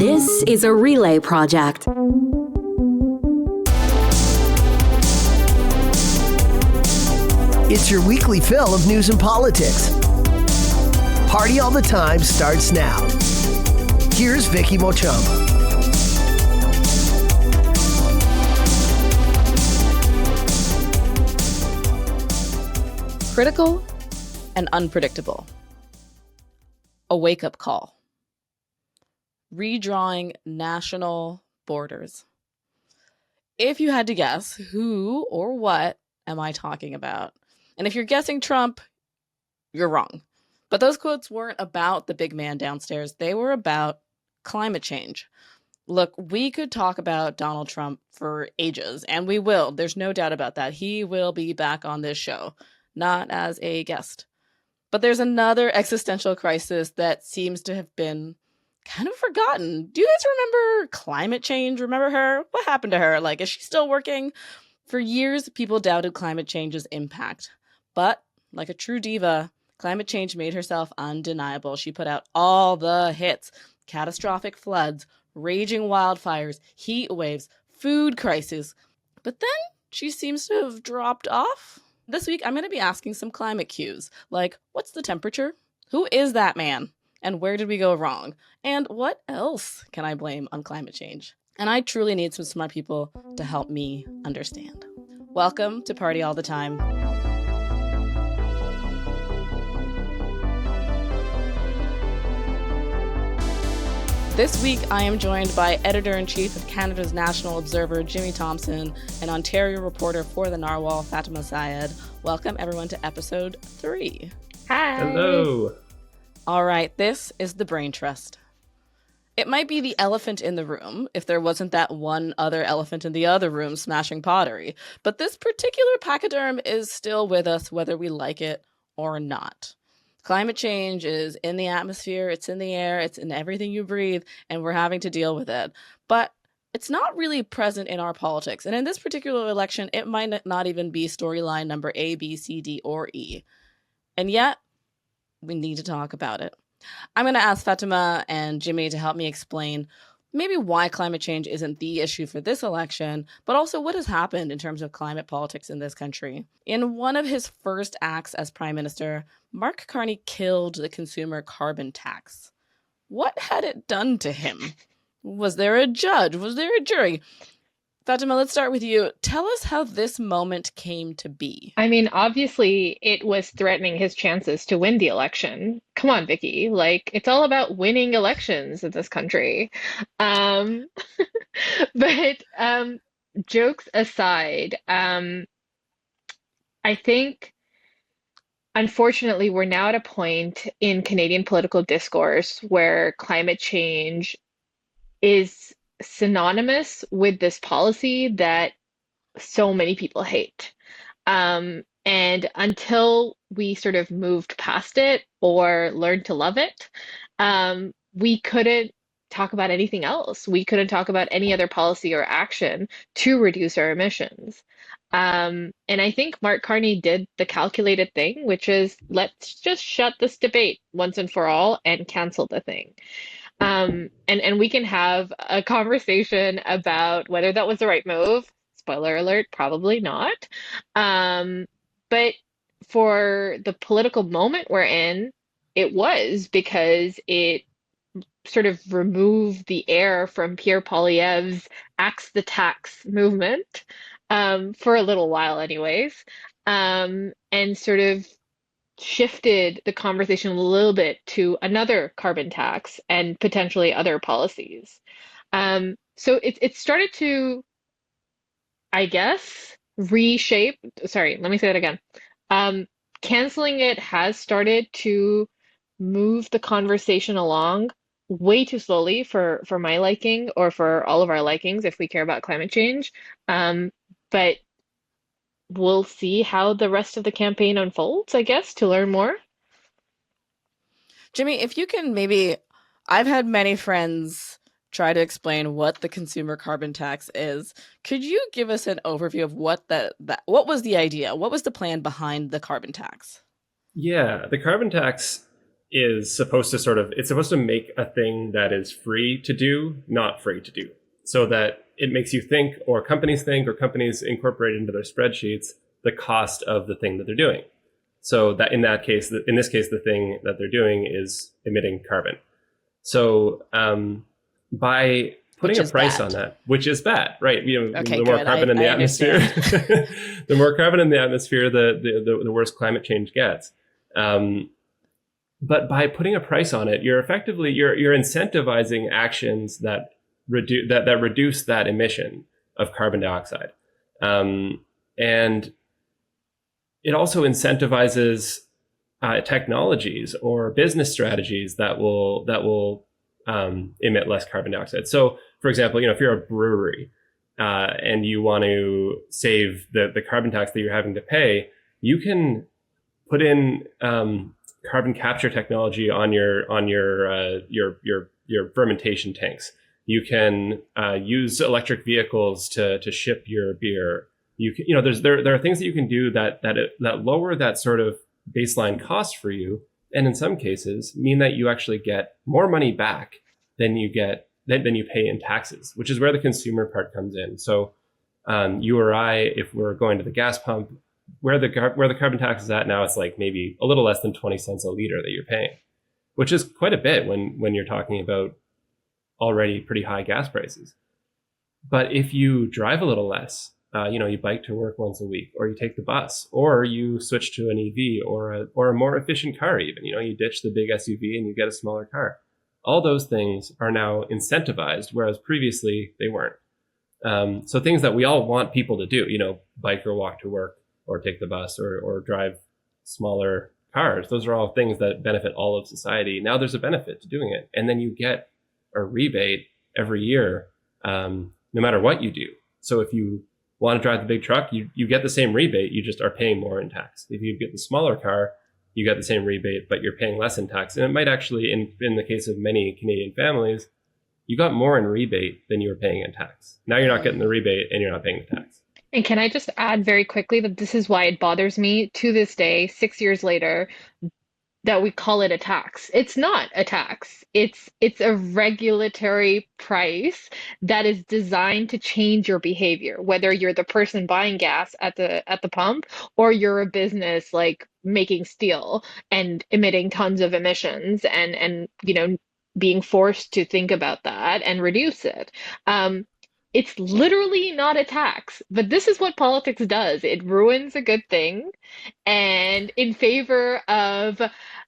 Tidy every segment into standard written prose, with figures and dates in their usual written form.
This is a Relay project. It's your weekly fill of news and politics. Party All the Time starts now. Here's Vicky Mochama. Critical and unpredictable. A wake-up call. Redrawing national borders. If you had to guess, who or what am I talking about? And if you're guessing Trump, you're wrong. But those quotes weren't about the big man downstairs. They were about climate change. Look, we could talk about Donald Trump for ages, and we will. There's no doubt about that. He will be back on this show, not as a guest. But there's another existential crisis that seems to have been kind of forgotten. Do you guys remember climate change? Remember her? What happened to her? Like, is she still working? For years, people doubted climate change's impact. But, like a true diva, climate change made herself undeniable. She put out all the hits: catastrophic floods, raging wildfires, heat waves, food crisis. But then she seems to have dropped off. This week, I'm going to be asking some climate cues, like, what's the temperature? Who is that man? And where did we go wrong? And what else can I blame on climate change? And I truly need some smart people to help me understand. Welcome to Party All the Time. This week, I am joined by Editor-in-Chief of Canada's National Observer, Jimmy Thomson, and Ontario reporter for the Narwhal, Fatima Syed. Welcome, everyone, to episode 3. Hi. Hello. All right, this is the Brain Trust. It might be the elephant in the room if there wasn't that one other elephant in the other room smashing pottery. But this particular pachyderm is still with us whether we like it or not. Climate change is in the atmosphere, it's in the air, it's in everything you breathe, and we're having to deal with it. But it's not really present in our politics. And in this particular election, it might not even be storyline number A, B, C, D, or E. And yet, we need to talk about it. I'm going to ask Fatima and Jimmy to help me explain maybe why climate change isn't the issue for this election, but also what has happened in terms of climate politics in this country. In one of his first acts as prime minister, Mark Carney killed the consumer carbon tax. What had it done to him? Was there a judge? Was there a jury? Fatima, let's start with you. Tell us how this moment came to be. I mean, obviously, it was threatening his chances to win the election. Come on, Vicky. Like, it's all about winning elections in this country. Um, but jokes aside, I think, unfortunately, we're now at a point in Canadian political discourse where climate change is synonymous with this policy that so many people hate. And until we sort of moved past it or learned to love it, we couldn't talk about anything else. We couldn't talk about any other policy or action to reduce our emissions. And I think Mark Carney did the calculated thing, which is let's just shut this debate once and for all and cancel the thing. And we can have a conversation about whether that was the right move. Spoiler alert, probably not. But for the political moment we're in, it was because it sort of removed the air from Pierre Poilievre's Axe the Tax movement, for a little while anyways, and sort of shifted the conversation a little bit to another carbon tax and potentially other policies. So it started to, I guess, reshape. Sorry, let me say that again. Canceling it has started to move the conversation along way too slowly for my liking or for all of our likings if we care about climate change. But we'll see how the rest of the campaign unfolds, I guess, to learn more. Jimmy, if you can maybe, I've had many friends try to explain what the consumer carbon tax is. Could you give us an overview of what what was the idea? What was the plan behind the carbon tax? Yeah, the carbon tax is supposed to it's supposed to make a thing that is free to do, not free to do. So that it makes you think, or companies incorporate into their spreadsheets the cost of the thing that they're doing. So that in this case, the thing that they're doing is emitting carbon. So by putting a price on that, which is bad, right? Okay, the more good. carbon in the atmosphere, Understand. the more carbon in the atmosphere, the worse climate change gets. But by putting a price on it, you're incentivizing actions that reduce that emission of carbon dioxide, and it also incentivizes technologies or business strategies that will emit less carbon dioxide. So, for example, if you're a brewery and you want to save the carbon tax that you're having to pay, you can put in carbon capture technology on your fermentation tanks. You can use electric vehicles to ship your beer. There are things that you can do that lower that sort of baseline cost for you, and in some cases mean that you actually get more money back than you pay in taxes, which is where the consumer part comes in. So you or I, if we're going to the gas pump, where the carbon tax is at now, it's like maybe a little less than 20 cents a liter that you're paying, which is quite a bit when you're talking about already pretty high gas prices. But if you drive a little less, you bike to work once a week, or you take the bus, or you switch to an EV or a more efficient car, even, you ditch the big SUV and you get a smaller car. All those things are now incentivized, whereas previously they weren't. So things that we all want people to do, bike or walk to work, or take the bus, or drive smaller cars. Those are all things that benefit all of society. Now there's a benefit to doing it. And then you get a rebate every year, no matter what you do. So if you want to drive the big truck, you get the same rebate, you just are paying more in tax. If you get the smaller car, you get the same rebate, but you're paying less in tax. And it might actually, in the case of many Canadian families, you got more in rebate than you were paying in tax. Now you're not getting the rebate and you're not paying the tax. And can I just add very quickly that this is why it bothers me to this day, 6 years later, that we call it a tax. It's not a tax. It's a regulatory price that is designed to change your behavior, whether you're the person buying gas at the pump, or you're a business like making steel and emitting tons of emissions and being forced to think about that and reduce it. It's literally not a tax, but this is what politics does. It ruins a good thing and in favor of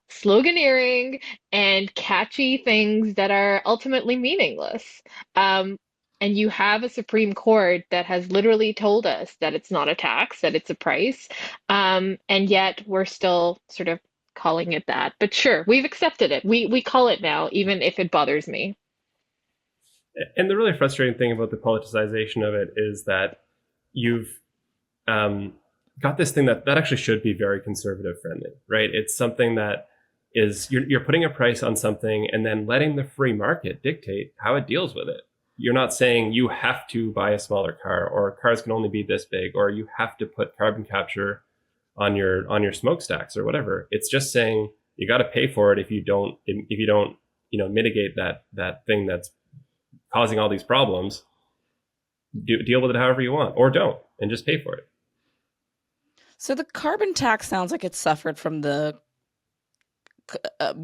sloganeering and catchy things that are ultimately meaningless. And you have a Supreme Court that has literally told us that it's not a tax, that it's a price. And yet we're still sort of calling it that. But sure, we've accepted it. We call it now, even if it bothers me. And the really frustrating thing about the politicization of it is that you've got this thing that actually should be very conservative friendly, right? It's something that is, you're putting a price on something and then letting the free market dictate how it deals with it. You're not saying you have to buy a smaller car, or cars can only be this big, or you have to put carbon capture on your smokestacks or whatever. It's just saying you got to pay for it if you don't mitigate that thing that's causing all these problems. Deal with it however you want, or don't, and just pay for it. So the carbon tax sounds like it suffered from the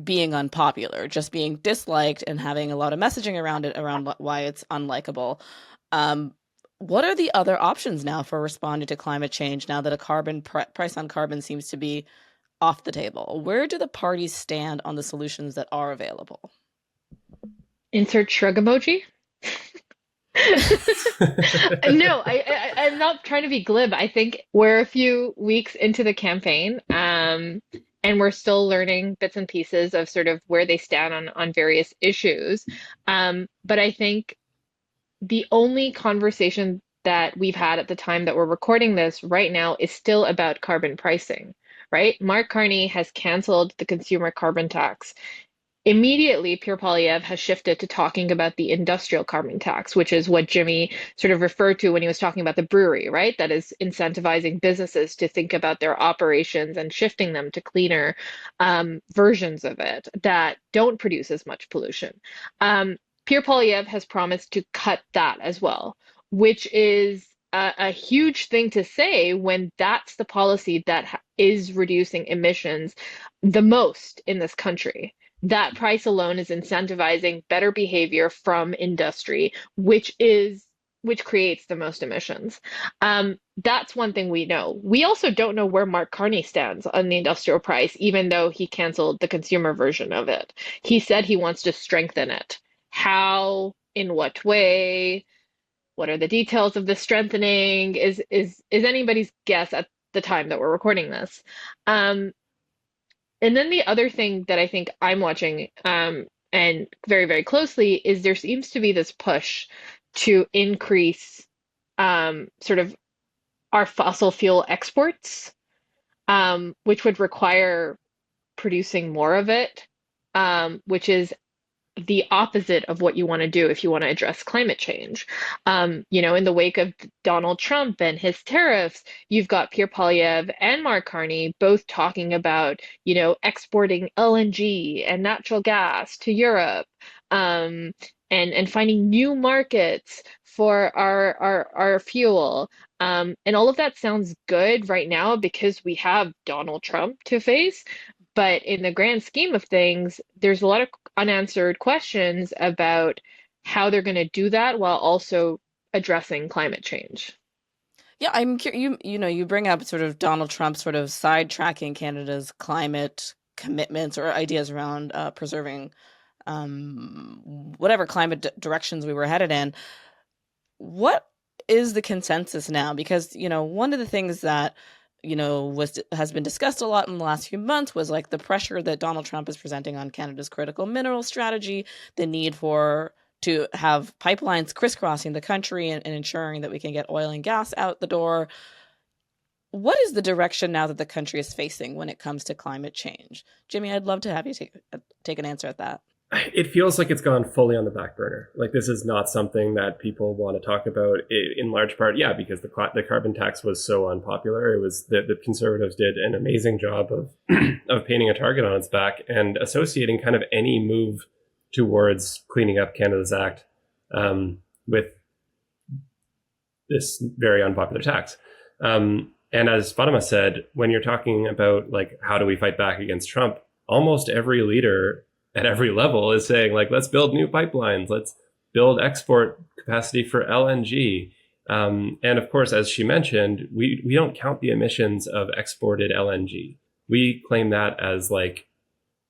being unpopular, just being disliked and having a lot of messaging around it, around why it's unlikable. What are the other options now for responding to climate change now that a carbon price on carbon seems to be off the table? Where do the parties stand on the solutions that are available? Insert shrug emoji. No, I'm not trying to be glib. I think we're a few weeks into the campaign, and we're still learning bits and pieces of sort of where they stand on various issues. But I think the only conversation that we've had at the time that we're recording this right now is still about carbon pricing, right? Mark Carney has canceled the consumer carbon tax. Immediately, Pierre Poilievre has shifted to talking about the industrial carbon tax, which is what Jimmy sort of referred to when he was talking about the brewery, right? That is incentivizing businesses to think about their operations and shifting them to cleaner versions of it that don't produce as much pollution. Pierre Poilievre has promised to cut that as well, which is a huge thing to say when that's the policy that is reducing emissions the most in this country. That price alone is incentivizing better behavior from industry, which creates the most emissions. That's one thing we know. We also don't know where Mark Carney stands on the industrial price, even though he canceled the consumer version of it. He said he wants to strengthen it. How? In what way? What are the details of the strengthening? Is anybody's guess at the time that we're recording this. And then the other thing that I think I'm watching and very, very closely is there seems to be this push to increase sort of our fossil fuel exports, which would require producing more of it, which is the opposite of what you want to do if you want to address climate change. In the wake of Donald Trump and his tariffs, you've got Pierre Poilievre and Mark Carney both talking about, exporting LNG and natural gas to Europe, and finding new markets for our fuel. And all of that sounds good right now because we have Donald Trump to face. But in the grand scheme of things, there's a lot of unanswered questions about how they're going to do that while also addressing climate change. Yeah, I'm curious. You bring up sort of Donald Trump sort of sidetracking Canada's climate commitments or ideas around preserving whatever climate directions we were headed in. What is the consensus now? Because one of the things that has been discussed a lot in the last few months was like the pressure that Donald Trump is presenting on Canada's critical mineral strategy, the need to have pipelines crisscrossing the country and ensuring that we can get oil and gas out the door. What is the direction now that the country is facing when it comes to climate change? Jimmy, I'd love to have you take an answer at that. It feels like it's gone fully on the back burner. Like this is not something that people want to talk about in large part. Yeah, because the carbon tax was so unpopular. It was the Conservatives did an amazing job of of painting a target on its back and associating kind of any move towards cleaning up Canada's act with this very unpopular tax. And as Fatima said, when you're talking about like how do we fight back against Trump, almost every leader at every level is saying like, let's build new pipelines. Let's build export capacity for LNG. And of course, as she mentioned, we don't count the emissions of exported LNG. We claim that as like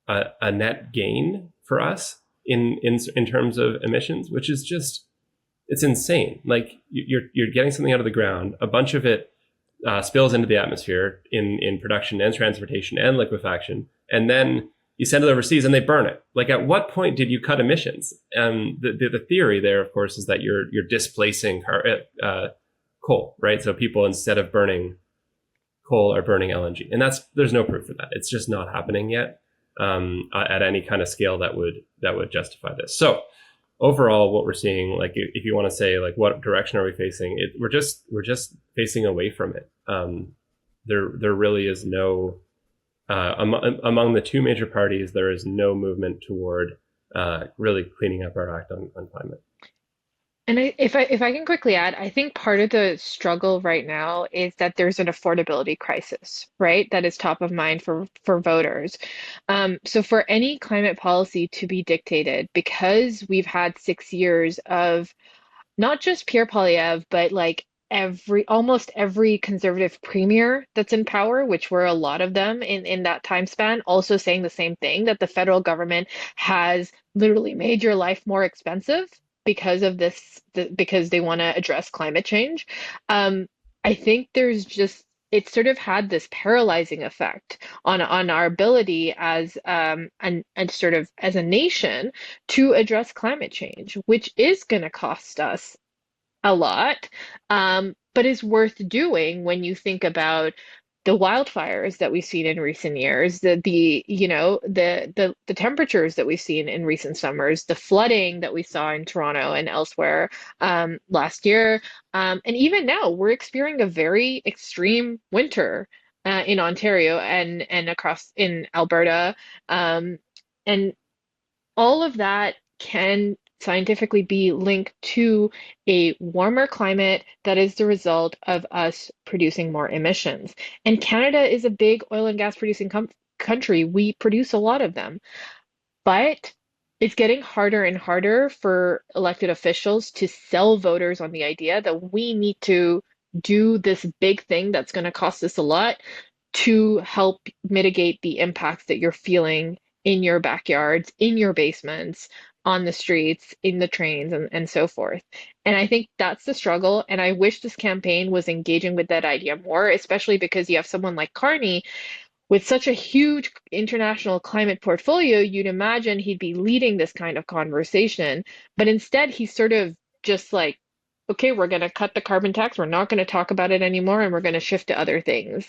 a net gain for us in terms of emissions, which is just, it's insane. Like you're getting something out of the ground. A bunch of it spills into the atmosphere in production and transportation and liquefaction. And then you send it overseas and they burn it. Like at what point did you cut emissions? The theory there, of course, is that you're displacing coal, right? So people, instead of burning coal, are burning LNG. And there's no proof for that. It's just not happening yet at any kind of scale that would justify this. So overall, what we're seeing, like if you want to say like what direction are we facing, we're just facing away from it. There really is no among the two major parties, there is no movement toward really cleaning up our act on climate. And if I can quickly add, I think part of the struggle right now is that there's an affordability crisis, right? That is top of mind for voters. So for any climate policy to be dictated, because we've had 6 years of not just Pierre Poilievre, but like almost every conservative premier that's in power, which were a lot of them in that time span, also saying the same thing, that the federal government has literally made your life more expensive because of this, because they want to address climate change. I think it's sort of had this paralyzing effect on our ability as and sort of as a nation to address climate change, which is going to cost us a lot, but is worth doing when you think about the wildfires that we've seen in recent years, the temperatures that we've seen in recent summers, the flooding that we saw in Toronto and elsewhere last year, and even now we're experiencing a very extreme winter in Ontario and across in Alberta, and all of that can scientifically be linked to a warmer climate that is the result of us producing more emissions. And Canada is a big oil and gas producing country. We produce a lot of them, but it's getting harder and harder for elected officials to sell voters on the idea that we need to do this big thing that's going to cost us a lot to help mitigate the impacts that you're feeling in your backyards, in your basements, on the streets, in the trains, and so forth. And I think that's the struggle. And I wish this campaign was engaging with that idea more, especially because you have someone like Carney with such a huge international climate portfolio. You'd imagine he'd be leading this kind of conversation. But instead, he's sort of just like, okay, we're going to cut the carbon tax. We're not going to talk about it anymore. And we're going to shift to other things,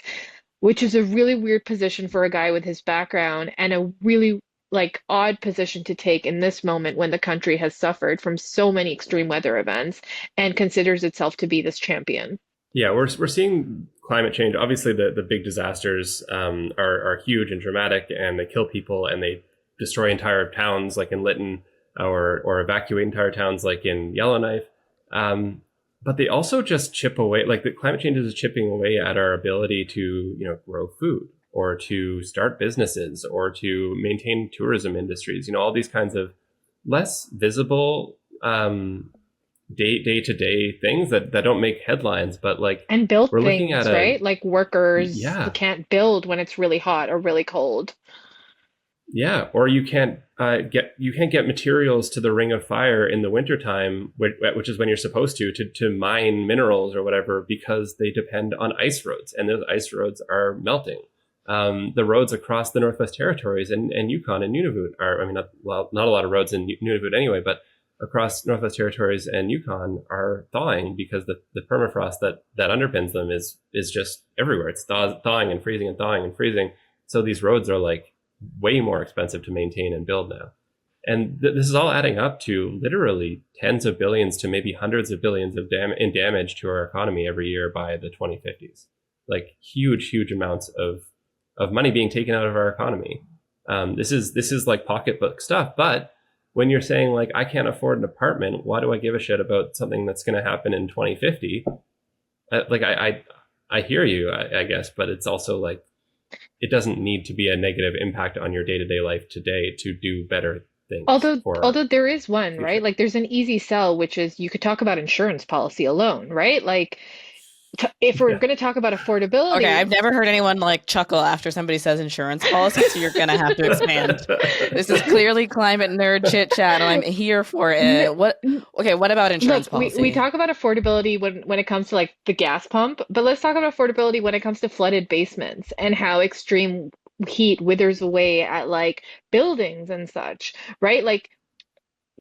which is a really weird position for a guy with his background and a really like odd position to take in this moment when the country has suffered from so many extreme weather events and considers itself to be this champion. Yeah, we're seeing climate change. Obviously, the big disasters are huge and dramatic, and they kill people and they destroy entire towns, like in Lytton, or evacuate entire towns, like in Yellowknife. But they also just chip away. Like the climate change is chipping away at our ability to grow food, or to start businesses, or to maintain tourism industries. All these kinds of less visible day-to-day things that don't make headlines, but like, and build we're things, looking at right? Like workers Yeah. who can't build when it's really hot or really cold. Yeah, or you can't get materials to the Ring of Fire in the wintertime, which is when you're supposed to mine minerals or whatever, because they depend on ice roads, and those ice roads are melting. The roads across the Northwest Territories and Yukon and Nunavut not a lot of roads in Nunavut anyway, but across Northwest Territories and Yukon are thawing because the permafrost that underpins them is just everywhere. It's thawing and freezing and thawing and freezing. So these roads are like way more expensive to maintain and build now. And this is all adding up to literally tens of billions to maybe hundreds of billions of damage to our economy every year by the 2050s. Like huge amounts of money being taken out of our economy. This is like pocketbook stuff. But when you're saying like, I can't afford an apartment, why do I give a shit about something that's going to happen in 2050? I hear you, I guess, but it's also like, it doesn't need to be a negative impact on your day-to-day life today to do better things. Although there is one, right? Like there's an easy sell, which is you could talk about insurance policy alone, right? Like if we're going to talk about affordability. Okay, I've never heard anyone like chuckle after somebody says insurance policy, so you're going to have to expand. This is clearly climate nerd chit chat, and I'm here for it. What about insurance policy? We talk about affordability when it comes to like the gas pump, but let's talk about affordability when it comes to flooded basements and how extreme heat withers away at like buildings and such, right? Like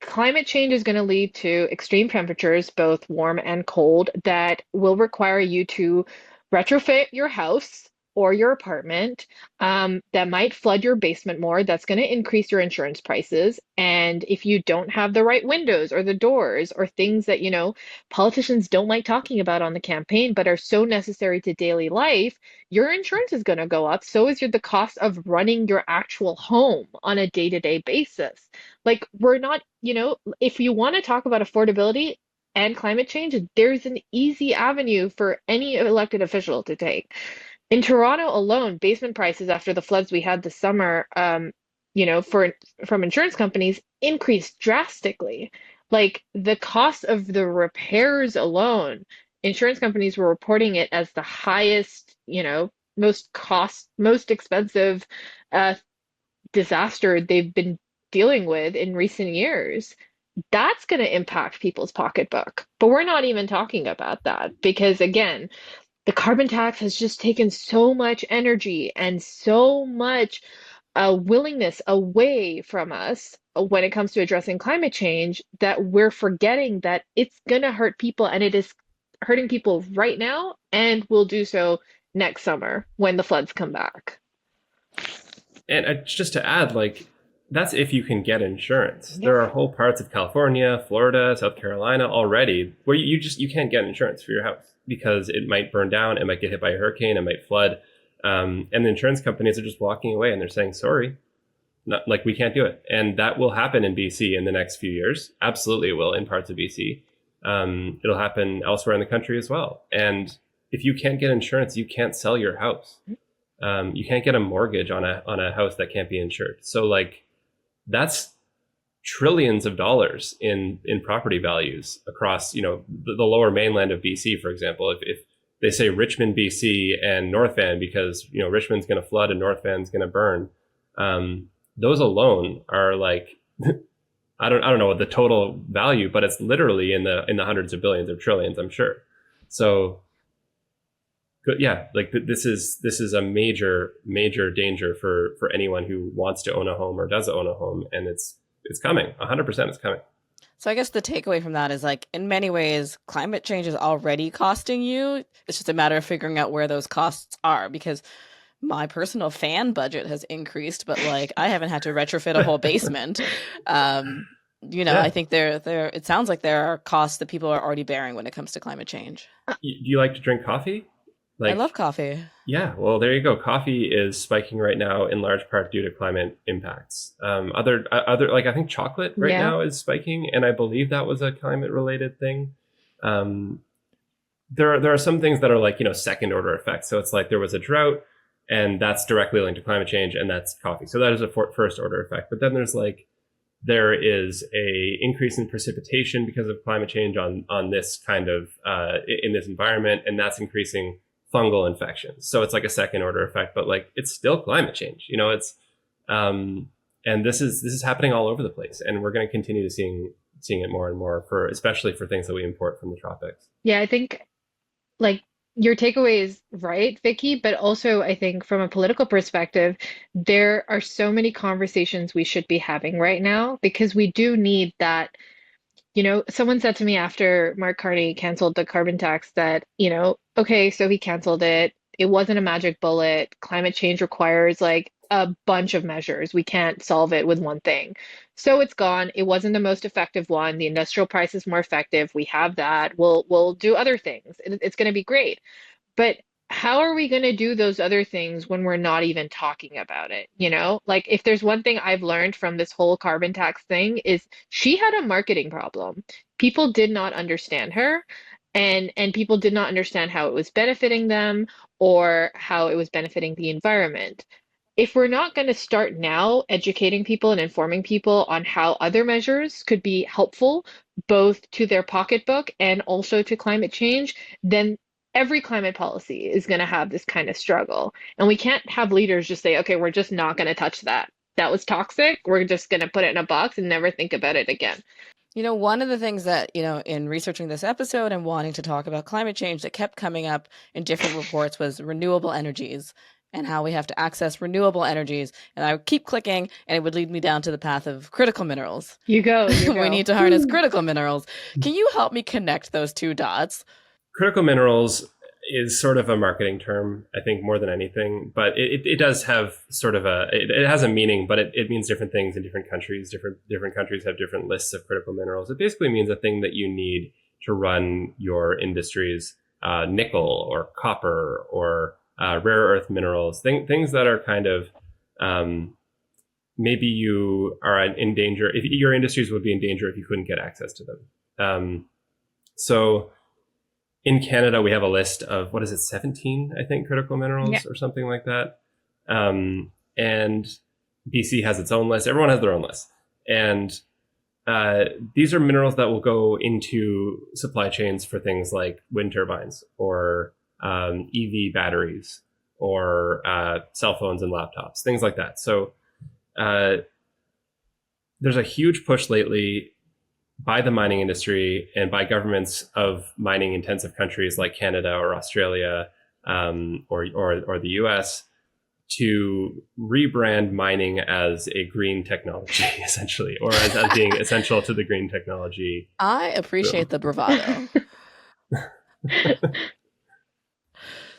climate change is going to lead to extreme temperatures, both warm and cold, that will require you to retrofit your house or your apartment, that might flood your basement more. That's going to increase your insurance prices. And if you don't have the right windows or the doors or things that, politicians don't like talking about on the campaign, but are so necessary to daily life, your insurance is going to go up. So is the cost of running your actual home on a day-to-day basis. Like we're not, if you want to talk about affordability and climate change, there's an easy avenue for any elected official to take. In Toronto alone, basement prices after the floods we had this summer, from insurance companies increased drastically. Like the cost of the repairs alone, insurance companies were reporting it as the highest, most expensive disaster they've been dealing with in recent years. That's going to impact people's pocketbook. But we're not even talking about that because, again, the carbon tax has just taken so much energy and so much willingness away from us when it comes to addressing climate change that we're forgetting that it's going to hurt people, and it is hurting people right now and will do so next summer when the floods come back. And just to add, like, that's if you can get insurance. There are whole parts of California, Florida, South Carolina already where you can't get insurance for your house because it might burn down, it might get hit by a hurricane, it might flood. And the insurance companies are just walking away and they're saying, sorry, not, like, we can't do it. And that will happen in BC in the next few years. Absolutely it will in parts of BC. It'll happen elsewhere in the country as well. And if you can't get insurance, you can't sell your house. You can't get a mortgage on a house that can't be insured. So, like, that's trillions of dollars in property values across, the lower mainland of BC, for example. If they say Richmond, BC and North Van, because, Richmond's going to flood and North Van's going to burn, those alone are like, I don't know what the total value, but it's literally in the hundreds of billions or trillions, I'm sure. So, yeah, like, this is a major danger for anyone who wants to own a home or does own a home, and it's coming. 100% it's coming. So I guess the takeaway from that is, like, in many ways, climate change is already costing you. It's just a matter of figuring out where those costs are, because my personal fan budget has increased, but, like, I haven't had to retrofit a whole basement. I think it sounds like there are costs that people are already bearing when it comes to climate change. Do you like to drink coffee? I love coffee. Yeah, well, there you go. Coffee is spiking right now in large part due to climate impacts. Other like, I think chocolate right now is spiking, and I believe that was a climate related thing. There are some things that are like, second order effects. So it's like there was a drought, and that's directly linked to climate change, and that's coffee. So that is a first order effect. But then there is a increase in precipitation because of climate change on this kind of in this environment, and that's increasing fungal infections. So it's like a second order effect, but, like, it's still climate change. It's and this is happening all over the place, and we're going to continue to seeing it more and more, especially for things that we import from the tropics. Yeah, I think, like, your takeaway is right, Vicky, but also I think from a political perspective, there are so many conversations we should be having right now, because we do need that. Someone said to me after Mark Carney canceled the carbon tax that, okay, so he canceled it. It wasn't a magic bullet. Climate change requires, like, a bunch of measures. We can't solve it with one thing. So it's gone. It wasn't the most effective one. The industrial price is more effective. We have that. We'll do other things. It's going to be great. But how are we going to do those other things when we're not even talking about it? Like, if there's one thing I've learned from this whole carbon tax thing, is she had a marketing problem. People did not understand her, and people did not understand how it was benefiting them or how it was benefiting the environment. If we're not going to start now educating people and informing people on how other measures could be helpful, both to their pocketbook and also to climate change, then every climate policy is going to have this kind of struggle. And we can't have leaders just say, okay, we're just not going to touch that. That was toxic. We're just going to put it in a box and never think about it again. One of the things that, in researching this episode and wanting to talk about climate change that kept coming up in different reports was renewable energies and how we have to access renewable energies. And I would keep clicking, and it would lead me down to the path of critical minerals. You go. We need to harness critical minerals. Can you help me connect those two dots? Critical minerals is sort of a marketing term, I think, more than anything, but it does have sort of it has a meaning, but it means different things in different countries. Different countries have different lists of critical minerals. It basically means a thing that you need to run your industries, nickel or copper or rare earth minerals, things that are kind of maybe you are in danger. If your industries would be in danger if you couldn't get access to them. So in Canada, we have a list of, 17, I think, critical minerals or something like that. And BC has its own list. Everyone has their own list. And these are minerals that will go into supply chains for things like wind turbines or EV batteries or cell phones and laptops, things like that. So there's a huge push lately by the mining industry and by governments of mining intensive countries like Canada or Australia or the US to rebrand mining as a green technology, essentially, or as being essential to the green technology. I appreciate the bravado.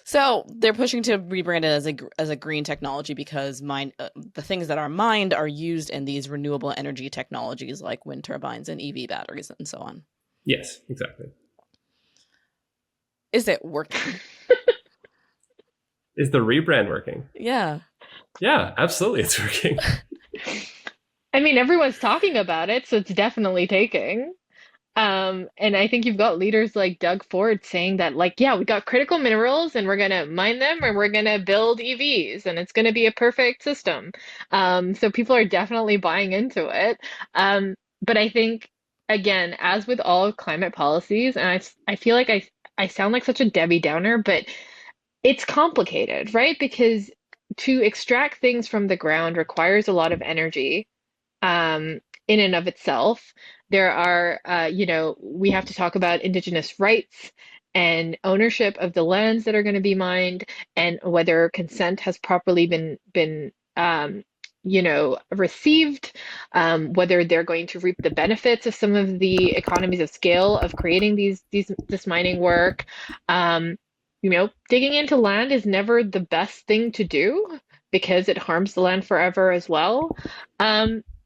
So they're pushing to rebrand it as a green technology because the things that are mined are used in these renewable energy technologies like wind turbines and EV batteries and so on. Yes, exactly. Is it working? Is the rebrand working? Yeah. Yeah, absolutely, it's working. I mean, everyone's talking about it, so it's definitely taking. And I think you've got leaders like Doug Ford saying that, like, yeah, we got critical minerals and we're gonna mine them and we're gonna build EVs and it's gonna be a perfect system. So people are definitely buying into it. But I think, again, as with all climate policies, and I feel like I sound like such a Debbie Downer, but it's complicated, right? Because to extract things from the ground requires a lot of energy in and of itself. There are, we have to talk about Indigenous rights and ownership of the lands that are going to be mined, and whether consent has properly been received, whether they're going to reap the benefits of some of the economies of scale of creating this mining work. Digging into land is never the best thing to do because it harms the land forever as well.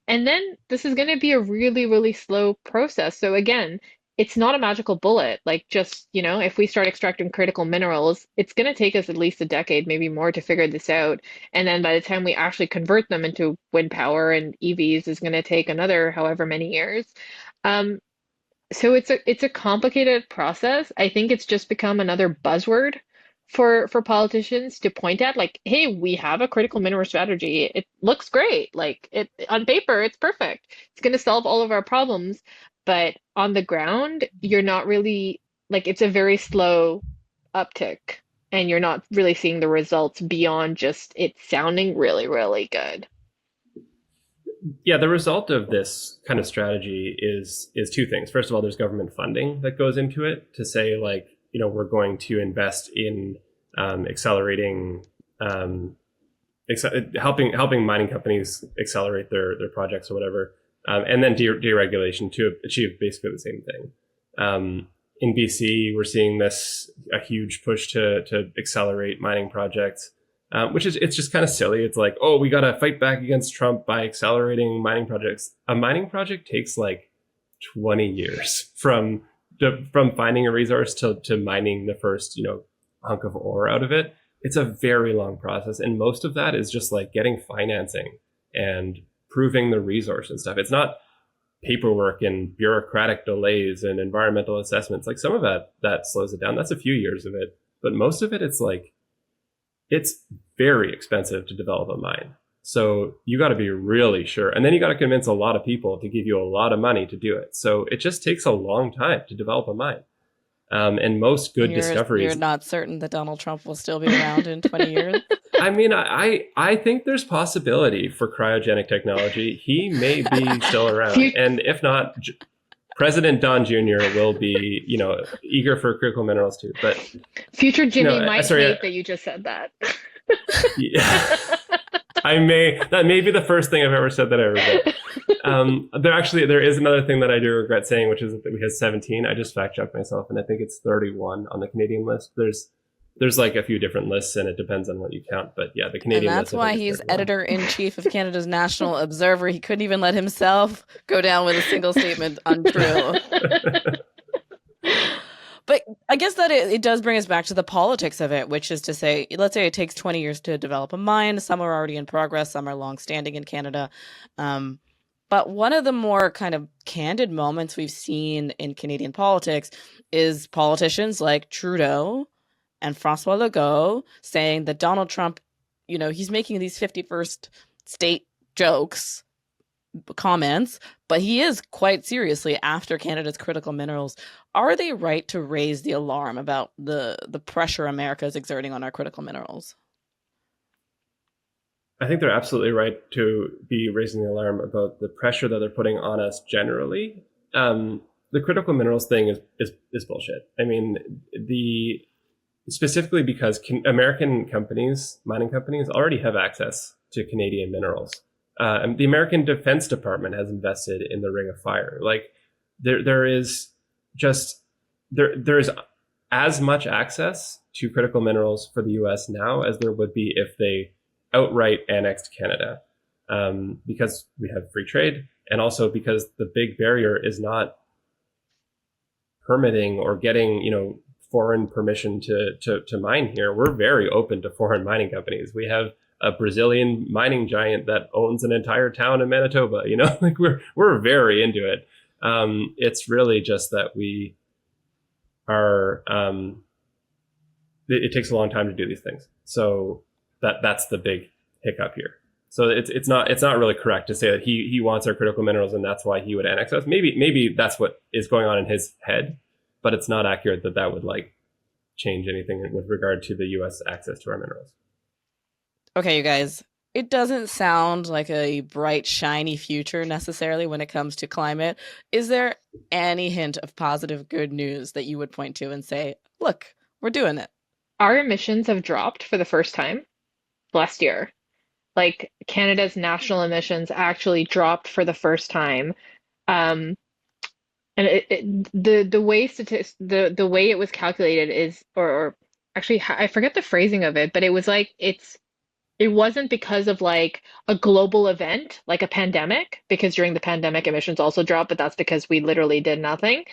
And then this is going to be a really, really slow process. So again, it's not a magical bullet. Like just, if we start extracting critical minerals, it's going to take us at least a decade, maybe more, to figure this out. And then by the time we actually convert them into wind power and EVs is going to take another however many years. So it's a complicated process. I think it's just become another buzzword for politicians to point at, like, hey, we have a critical mineral strategy. It looks great. Like it on paper, it's perfect. It's going to solve all of our problems. But on the ground, you're not really, like, it's a very slow uptick, and you're not really seeing the results beyond just it sounding really, really good. Yeah, the result of this kind of strategy is two things. First of all, there's government funding that goes into it to say, like, we're going to invest in accelerating, helping mining companies accelerate their projects or whatever, and then deregulation to achieve basically the same thing. In BC, we're seeing a huge push to accelerate mining projects. It's just kind of silly. It's like, oh, we got to fight back against Trump by accelerating mining projects. A mining project takes like 20 years from finding a resource to mining the first, hunk of ore out of it. It's a very long process. And most of that is just like getting financing and proving the resource and stuff. It's not paperwork and bureaucratic delays and environmental assessments. Like some of that slows it down. That's a few years of it. But most of it, it's very expensive to develop a mine. So you got to be really sure. And then you got to convince a lot of people to give you a lot of money to do it. So it just takes a long time to develop a mine. And most good discoveries. You're not certain that Donald Trump will still be around in 20 years? I mean, I think there's possibility for cryogenic technology. He may be still around. And if not, President Don Jr. will be, eager for critical minerals too. But future Jimmy might hate that you just said that. Yeah. That may be the first thing I've ever said that I regret. There is another thing that I do regret saying, which is that we have 17. I just fact checked myself, and I think it's 31 on the Canadian list. There's like a few different lists, and it depends on what you count. But yeah, the Canadian list. And that's why he's editor-in-chief of Canada's National Observer. He couldn't even let himself go down with a single statement untrue. But I guess that it does bring us back to the politics of it, which is to say, let's say it takes 20 years to develop a mine. Some are already in progress. Some are long-standing in Canada. But one of the more kind of candid moments we've seen in Canadian politics is politicians like Trudeau and Francois Legault saying that Donald Trump, he's making these 51st state jokes, comments, but he is quite seriously after Canada's critical minerals. Are they right to raise the alarm about the pressure America is exerting on our critical minerals? I think they're absolutely right to be raising the alarm about the pressure that they're putting on us generally. The critical minerals thing is bullshit. I mean, specifically because American companies, mining companies, already have access to Canadian minerals. And the American Defense Department has invested in the Ring of Fire. Like there is as much access to critical minerals for the US now as there would be if they outright annexed Canada, because we have free trade, and also because the big barrier is not permitting or getting, foreign permission to mine here. We're very open to foreign mining companies. We have a Brazilian mining giant that owns an entire town in Manitoba. Like we're very into it. It's really just that we are. It takes a long time to do these things, so that's the big hiccup here. So it's not really correct to say that he wants our critical minerals and that's why he would annex us. Maybe that's what is going on in his head, but it's not accurate that would like change anything with regard to the U.S. access to our minerals. Okay, you guys, it doesn't sound like a bright, shiny future necessarily when it comes to climate. Is there any hint of positive good news that you would point to and say, look, we're doing it? Our emissions have dropped for the first time last year. Like Canada's national emissions actually dropped for the first time. And the way it was calculated is, or actually I forget the phrasing of it, but it was like it wasn't because of like a global event like a pandemic, because during the pandemic emissions also dropped, but that's because we literally did nothing.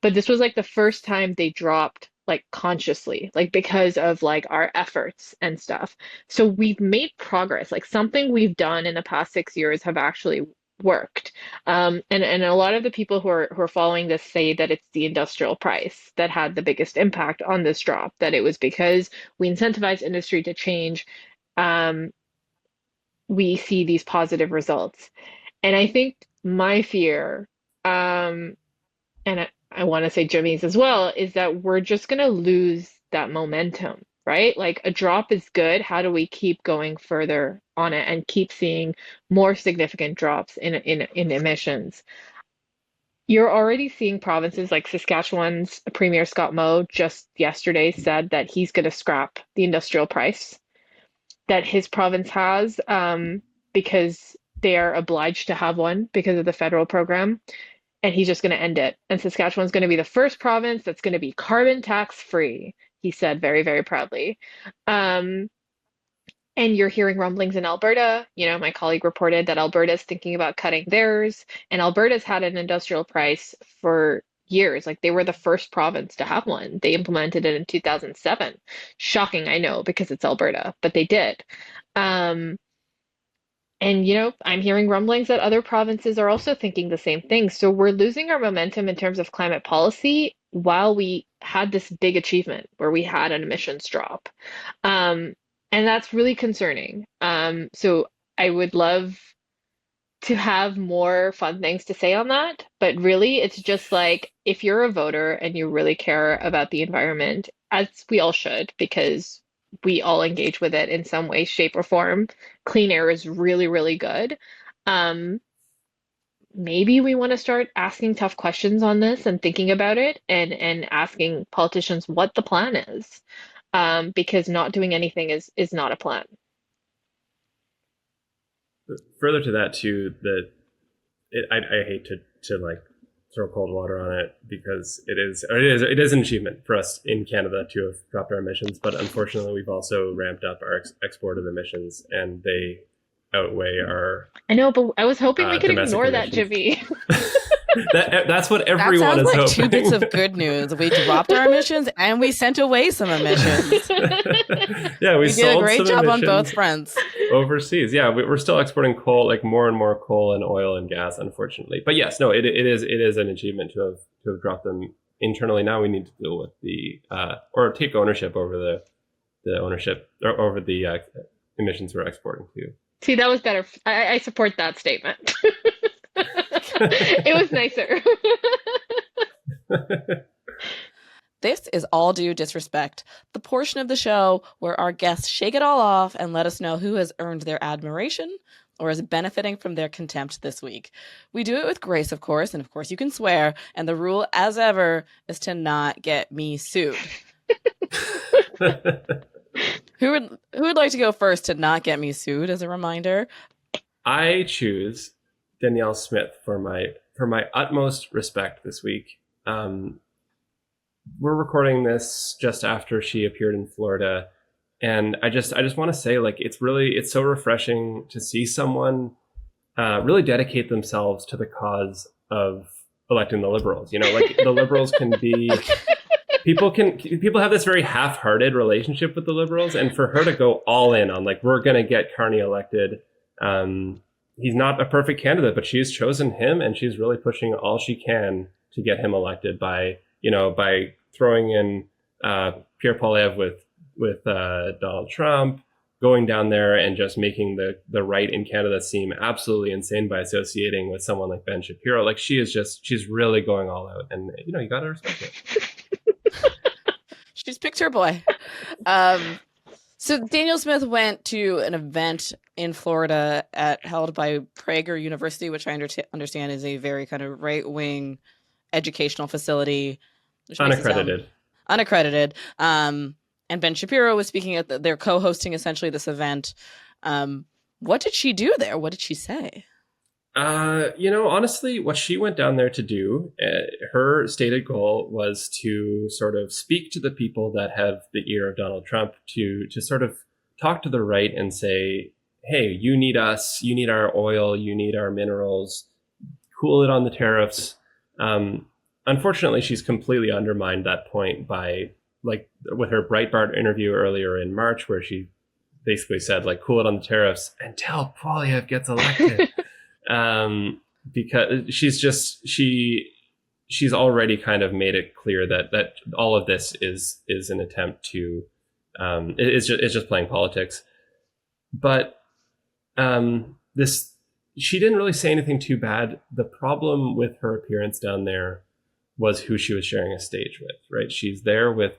But this was like the first time they dropped like consciously, like because of like our efforts and stuff. So we've made progress. Like something we've done in the past 6 years have actually worked. And a lot of the people who are following this say that it's the industrial price that had the biggest impact on this drop, that it was because we incentivized industry to change. We see these positive results. And I think my fear, and I want to say Jimmy's as well, is that we're just going to lose that momentum, right? Like a drop is good. How do we keep going further on it and keep seeing more significant drops in emissions? You're already seeing provinces like Saskatchewan's Premier Scott Moe just yesterday said that he's going to scrap the industrial price that his province has, because they are obliged to have one because of the federal program. And he's just going to end it. And Saskatchewan's going to be the first province that's going to be carbon tax free, he said very, very proudly. And you're hearing rumblings in Alberta. My colleague reported that Alberta's thinking about cutting theirs, and Alberta's had an industrial price for years. Like they were the first province to have one. They implemented it in 2007. Shocking, I know, because it's Alberta, but they did. And I'm hearing rumblings that other provinces are also thinking the same thing. So we're losing our momentum in terms of climate policy while we had this big achievement where we had an emissions drop. And that's really concerning. So I would love to have more fun things to say on that, but really it's just like if you're a voter and you really care about the environment, as we all should, because we all engage with it in some way, shape, or form, clean air is really, really good. Maybe we want to start asking tough questions on this and thinking about it, and asking politicians what the plan is, because not doing anything is not a plan. Further to that too, I hate to like throw cold water on it, because it is an achievement for us in Canada to have dropped our emissions, but unfortunately we've also ramped up our export of emissions, and they outweigh our. I know, but I was hoping we could ignore emissions. That, Jimmy. That's what everyone that sounds is like hoping. 2 bits of good news. We dropped our emissions and we sent away some emissions. Yeah, we did a great job on emissions both fronts. Overseas. Yeah, we're still exporting coal, like more and more coal and oil and gas, unfortunately. But yes, no, it is an achievement to have dropped them internally. Now we need to deal with or take ownership over the ownership, or over the emissions we're exporting to. See, that was better. I support that statement. It was nicer. This is All Due Disrespect, the portion of the show where our guests shake it all off and let us know who has earned their admiration or is benefiting from their contempt this week. We do it with grace, of course, and of course you can swear, and the rule, as ever, is to not get me sued. Who would like to go first to not get me sued, as a reminder? I choose Danielle Smith for my utmost respect this week. we're recording this just after she appeared in Florida, and I just want to say, like, it's so refreshing to see someone really dedicate themselves to the cause of electing the Liberals. You know, like the Liberals can be people have this very half-hearted relationship with the Liberals, and for her to go all in on, like, we're going to get Carney elected. He's not a perfect candidate, but she's chosen him, and she's really pushing all she can to get him elected by throwing in Pierre Poilievre with Donald Trump, going down there and just making the right in Canada seem absolutely insane by associating with someone like Ben Shapiro. Like, she's really going all out, and you got to respect it. She's picked her boy. So Daniel Smith went to an event in Florida held by Prager University, which I understand is a very kind of right-wing educational facility. Unaccredited. And Ben Shapiro was speaking at they're co-hosting essentially this event. What did she do there? What did she say? Honestly, what she went down there to do, her stated goal was to sort of speak to the people that have the ear of Donald Trump, to sort of talk to the right and say, hey, you need us, you need our oil, you need our minerals, cool it on the tariffs. Unfortunately, she's completely undermined that point by, like, with her Breitbart interview earlier in March, where she basically said, like, cool it on the tariffs until Poilievre gets elected. Because she's already kind of made it clear that all of this is an attempt to it's just playing politics. But she didn't really say anything too bad. The problem with her appearance down there was who she was sharing a stage with, right? She's there with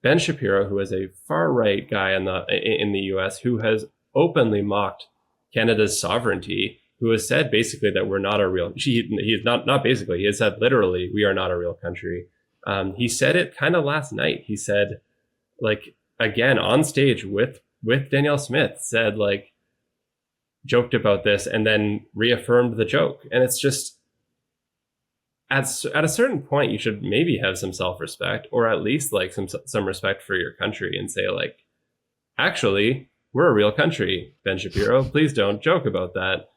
Ben Shapiro, who is a far right guy in the U.S. who has openly mocked Canada's sovereignty, who has said basically that we're not a real. He has said literally, we are not a real country. He said it kind of last night. He said, like, again on stage with Danielle Smith, said, like, joked about this and then reaffirmed the joke. And it's just, at a certain point, you should maybe have some self-respect, or at least, like, some respect for your country, and say, like, actually, we're a real country, Ben Shapiro. Please don't joke about that,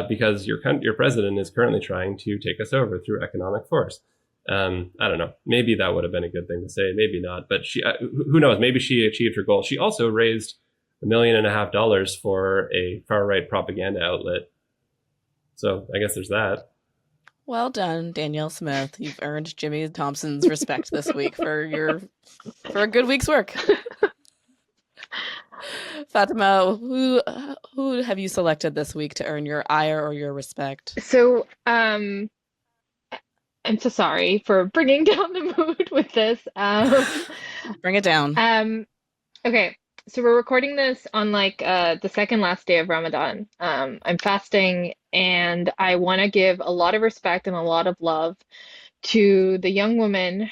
because your president is currently trying to take us over through economic force. I don't know. Maybe that would have been a good thing to say. Maybe not. But she, who knows? Maybe she achieved her goal. She also raised $1.5 million for a far-right propaganda outlet. So I guess there's that. Well done, Danielle Smith. You've earned Jimmy Thomson's respect this week for a good week's work. Fatima, who have you selected this week to earn your ire or your respect? So, I'm so sorry for bringing down the mood with this. Bring it down. Okay, so we're recording this on, like, the second last day of Ramadan. I'm fasting, and I want to give a lot of respect and a lot of love to the young woman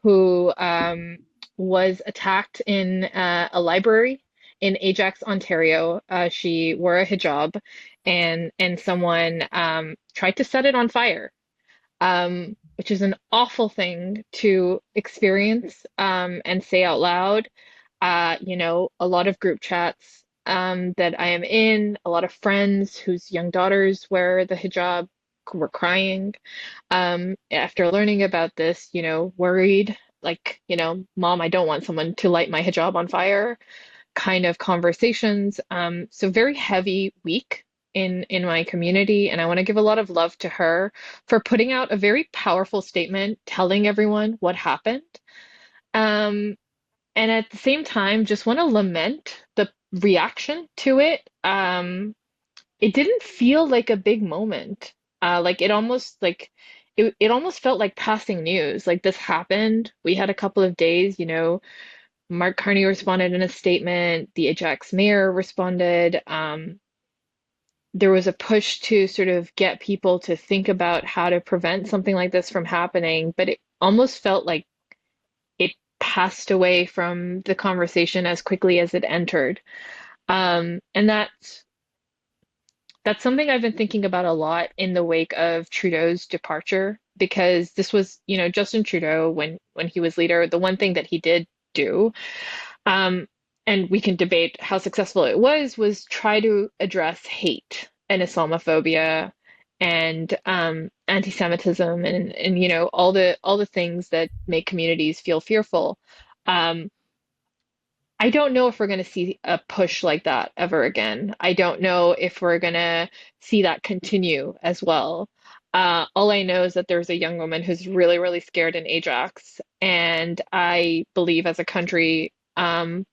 who was attacked in a library in Ajax, Ontario. She wore a hijab, and someone tried to set it on fire, which is an awful thing to experience and say out loud. A lot of group chats that I am in, a lot of friends whose young daughters wear the hijab were crying after learning about this, worried, like, Mom, I don't want someone to light my hijab on fire kind of conversations. So very heavy week in my community, and I want to give a lot of love to her for putting out a very powerful statement, telling everyone what happened. And at the same time, just want to lament the reaction to it. It didn't feel like a big moment. It almost felt like passing news. Like, this happened. We had a couple of days, Mark Carney responded in a statement. The Ajax mayor responded. There was a push to sort of get people to think about how to prevent something like this from happening, but it almost felt like it passed away from the conversation as quickly as it entered. And that's something I've been thinking about a lot in the wake of Trudeau's departure because this was, Justin Trudeau when he was leader, the one thing that he did do, um, and we can debate how successful it was try to address hate and Islamophobia and anti-Semitism and all the things that make communities feel fearful. Um, I don't know if we're going to see a push like that ever again. I don't know if we're going to see that continue as well. All I know is that there's a young woman who's really, really scared in Ajax, and I believe as a country,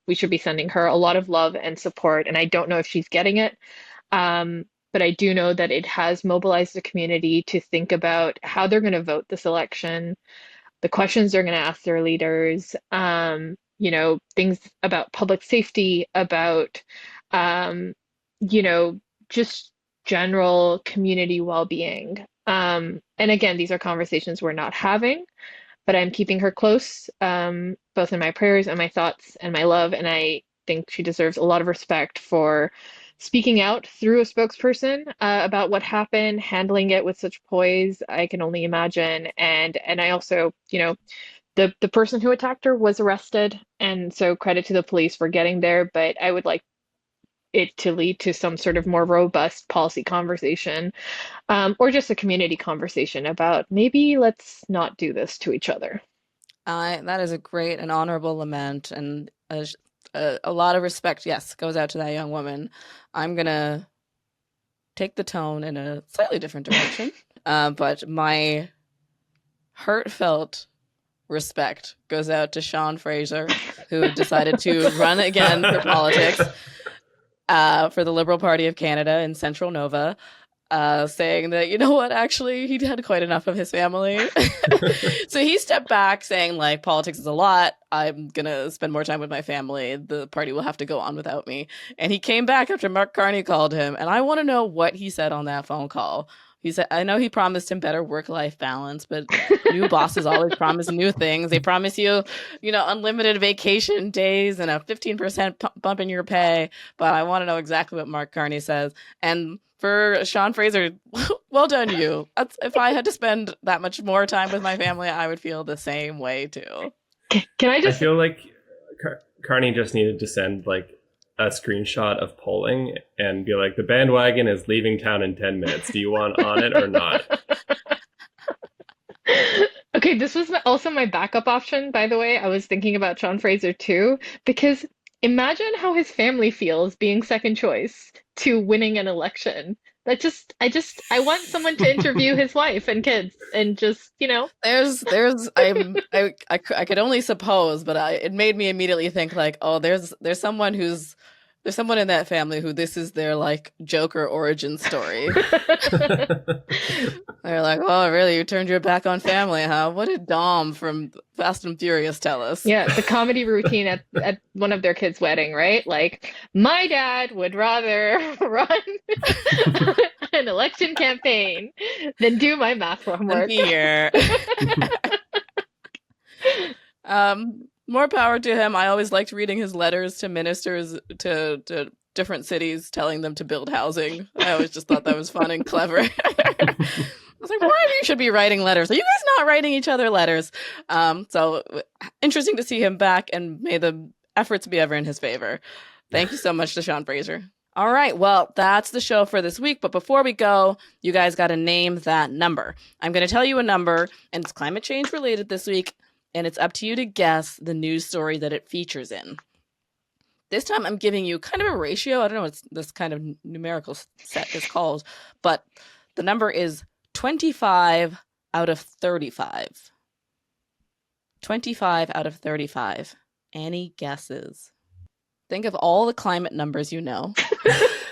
we should be sending her a lot of love and support. And I don't know if she's getting it, but I do know that it has mobilized the community to think about how they're going to vote this election, the questions they're going to ask their leaders, things about public safety, about, um, you know, just general community well-being. And again, these are conversations we're not having, but I'm keeping her close, both in my prayers and my thoughts and my love. And I think she deserves a lot of respect for speaking out through a spokesperson about what happened, handling it with such poise. I can only imagine. And I also, the person who attacked her was arrested, and so credit to the police for getting there. But I would like it to lead to some sort of more robust policy conversation, or just a community conversation about maybe let's not do this to each other. That is a great and honorable lament, and a lot of respect, yes, goes out to that young woman. I'm gonna take the tone in a slightly different direction, but my heartfelt respect goes out to Sean Fraser, who decided to run again for politics for the Liberal Party of Canada in Central Nova, saying that, you know what, actually, he had quite enough of his family. So he stepped back saying, like, politics is a lot. I'm going to spend more time with my family. The party will have to go on without me. And he came back after Mark Carney called him. And I want to know what he said on that phone call. He said, I know he promised him better work-life balance, but new bosses always promise new things. They promise you, unlimited vacation days and a 15% bump in your pay. But I want to know exactly what Mark Carney says. And for Sean Fraser, well done you. If I had to spend that much more time with my family, I would feel the same way too. Can I just... I feel like Carney just needed to send like a screenshot of polling and be like, the bandwagon is leaving town in 10 minutes. Do you want on it or not? Okay, this was also my backup option, by the way. I was thinking about Sean Fraser too, because imagine how his family feels being second choice to winning an election. I want someone to interview his wife and kids and just, I could only suppose, but it made me immediately think like, oh, there's someone in that family who this is their like Joker origin story. They're like, oh, really? You turned your back on family, huh? What did Dom from Fast and Furious tell us? Yeah, the comedy routine at one of their kids' wedding, right? Like, my dad would rather run an election campaign than do my math homework. Be here. More power to him. I always liked reading his letters to ministers to different cities telling them to build housing. I always just thought that was fun and clever. I was like, why you should be writing letters? Are you guys not writing each other letters? So interesting to see him back, and may the efforts be ever in his favor. Thank you so much to Sean Fraser. All right, well, that's the show for this week. But before we go, you guys got to name that number. I'm going to tell you a number, and it's climate change related this week. And it's up to you to guess the news story that it features in. This time I'm giving you kind of a ratio. I don't know what this kind of numerical set is called, but the number is 25 out of 35. 25 out of 35. Any guesses? Think of all the climate numbers you know.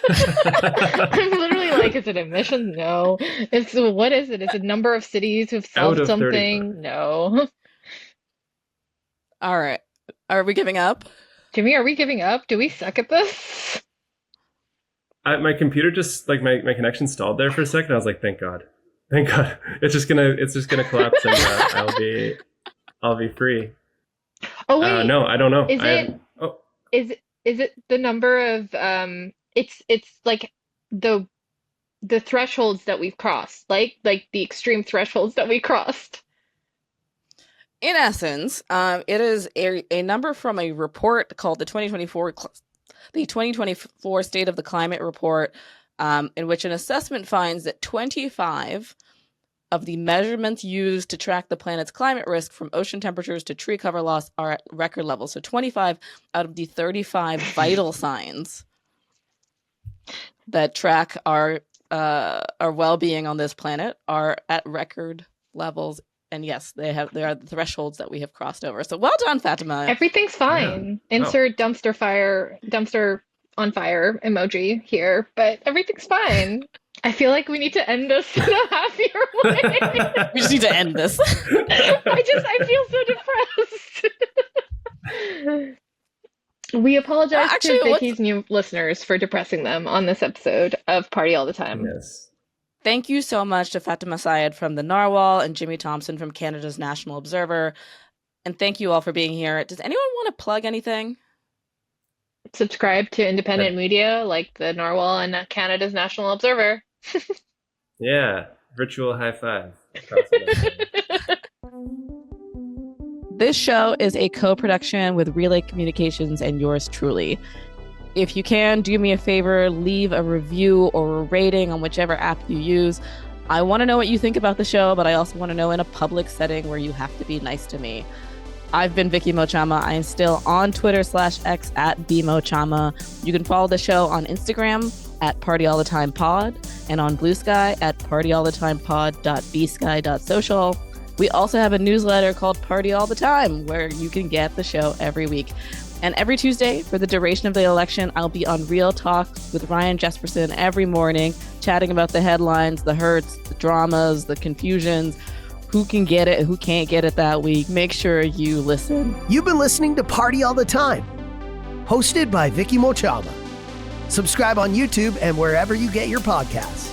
I'm literally like, is it emissions? No. What is it? Is it number of cities who've solved something? 35. No. All right. Are we giving up? Jimmy, are we giving up? Do we suck at this? My computer just like my connection stalled there for a second. I was like, thank God. It's just gonna collapse and I'll be free. Oh wait. No, I don't know. Is it the number of it's like the the thresholds that we've crossed, like the extreme thresholds that we crossed. In essence, it is a number from a report called the 2024 State of the Climate Report, in which an assessment finds that 25 of the measurements used to track the planet's climate risk, from ocean temperatures to tree cover loss, are at record levels. So 25 out of the 35 vital signs that track our well-being on this planet are at record levels. And yes, there are the thresholds that we have crossed over. So well done, Fatima. Everything's fine. Yeah. Insert dumpster on fire emoji here, but everything's fine. I feel like we need to end this in a happier way. We just need to end this. I feel so depressed. We apologize Actually, to Vicky's new listeners for depressing them on this episode of Party All the Time. Yes. Thank you so much to Fatima Syed from the Narwhal and Jimmy Thomson from Canada's National Observer. And thank you all for being here. Does anyone want to plug anything? Subscribe to independent media like the Narwhal and Canada's National Observer. Yeah. Virtual high five. This show is a co-production with Relay Communications and yours truly. If you can, do me a favor, leave a review or a rating on whichever app you use. I want to know what you think about the show, but I also want to know in a public setting where you have to be nice to me. I've been Vicky Mochama. I am still on Twitter/X at @bmochama. You can follow the show on Instagram at PartyAllTheTimePod and on Blue Sky at partyallthetimepod.bsky.social. We also have a newsletter called Party All the Time, where you can get the show every week. And every Tuesday, for the duration of the election, I'll be on Real Talk with Ryan Jesperson every morning, chatting about the headlines, the hurts, the dramas, the confusions, who can get it, who can't get it that week. Make sure you listen. You've been listening to Party All the Time, hosted by Vicky Mochama. Subscribe on YouTube and wherever you get your podcasts.